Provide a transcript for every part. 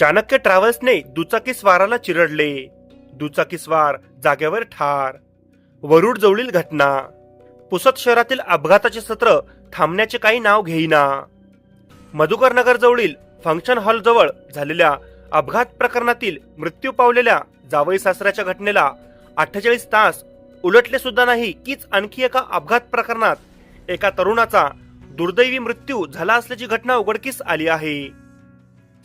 चाणक्य ट्रॅव्हल्सने दुचाकी स्वाराला चिरडले, दुचाकीस्वार जागेवर ठार. वरुड जवळील घटना. पुसद शहरातील अपघाताचे सत्र थांबण्याचे काही नाव घेईना. मधुकर नगर जवळील फंक्शन हॉल जवळ झालेल्या अपघात प्रकरणातील मृत्यू पावलेल्या जावई सासऱ्याच्या घटनेला 48 तास उलटले सुद्धा नाही कीच आणखी एका अपघात प्रकरणात एका तरुणाचा दुर्दैवी मृत्यू झाला असल्याची घटना उघडकीस आली आहे.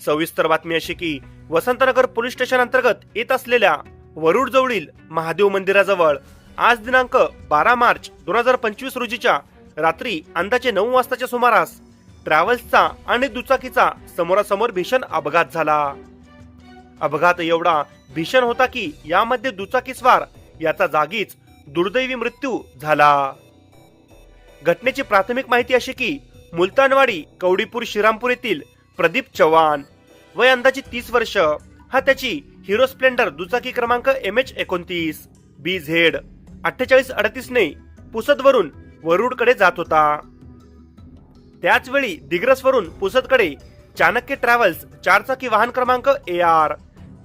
सविस्तर बातमी अशी की वसंतनगर पोलीस स्टेशन अंतर्गत येत असलेल्या वरुड जवळील महादेव मंदिराजवळ आज दिनांक 12 मार्च 2025 रोजीच्या रात्री अंदाजे 9 वाजताच्या सुमारास ट्रॅव्हल्सचा आणि दुचाकीचा समोरासमोर भीषण अपघात झाला. अपघात एवढा भीषण होता की यामध्ये दुचाकीस्वार याचा जागीच दुर्दैवी मृत्यू झाला. घटनेची प्राथमिक माहिती अशी की मुलतानवाडी कवडीपूर श्रीरामपूर येथील प्रदीप चव्हाण, वय अंदाजे 30 वर्ष, हा त्याची हिरो स्प्लेंडर दुचाकी क्रमांक MH29 BZ 4838 ने पुसदवरून वरुडकडे जात होता. त्याच वेळी दिग्रसवरून पुसदकडे चाणक्य ट्रॅव्हल्स चारचाकी वाहन क्रमांक AR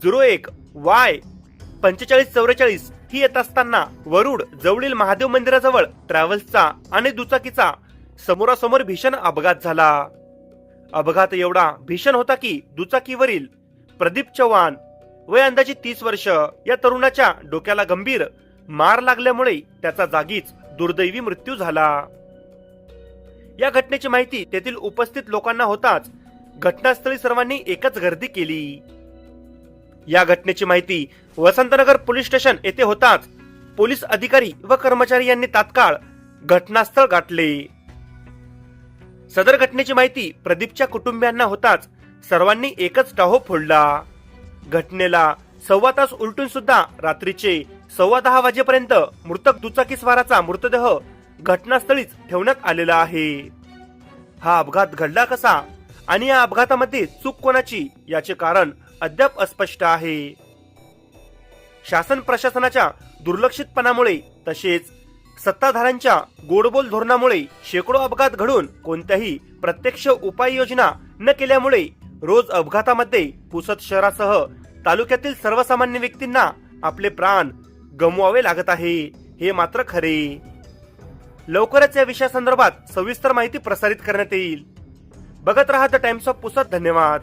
01Y 4544 ही येत असताना वरुड जवळील महादेव मंदिराजवळ ट्रॅव्हल्सचा आणि दुचाकीचा समोरासमोर भीषण अपघात झाला. अपघात एवढा भीषण होता की दुचाकीवरील प्रदीप चव्हाण, वय अंदाजे 30 वर्ष, या तरुणाच्या डोक्याला गंभीर मार लागल्यामुळे त्याचा जागीच दुर्दैवी मृत्यू झाला. या घटनेची माहिती तेथील उपस्थित लोकांना होताच घटनास्थळी सर्वांनी एकच गर्दी केली. या घटनेची माहिती वसंतनगर पोलीस स्टेशन येथे होताच पोलीस अधिकारी व कर्मचारी यांनी तात्काळ घटनास्थळ गाठले. सदर घटनेची माहिती प्रदीपच्या कुटुंबियांना होताच सर्वांनी एकच टाहो फोडला. घटनेला 1.25 तास उलटून सुद्धा रात्रीचे 10:15 वाजेपर्यंत मृतक दुचाकीस्वाराचा मृतदेह घटनास्थळीच ठेवण्यात आलेला आहे. हा अपघात घडला कसा आणि या अपघातामध्ये चूक कोणाची याचे कारण अद्याप अस्पष्ट आहे. शासन प्रशासनाच्या दुर्लक्षितपणामुळे तसेच सत्ताधाऱ्यांच्या गोडबोल धोरणामुळे शेकडो अपघात घडून कोणत्याही प्रत्यक्ष उपाययोजना न केल्यामुळे रोज अपघातामध्ये पुसद शहरासह तालुक्यातील सर्वसामान्य व्यक्तींना आपले प्राण गमवावे लागत आहे, हे मात्र खरे. लवकरच या विषयासंदर्भात सविस्तर माहिती प्रसारित करण्यात येईल. बघत रहा द टाइम्स ऑफ पुसद. धन्यवाद.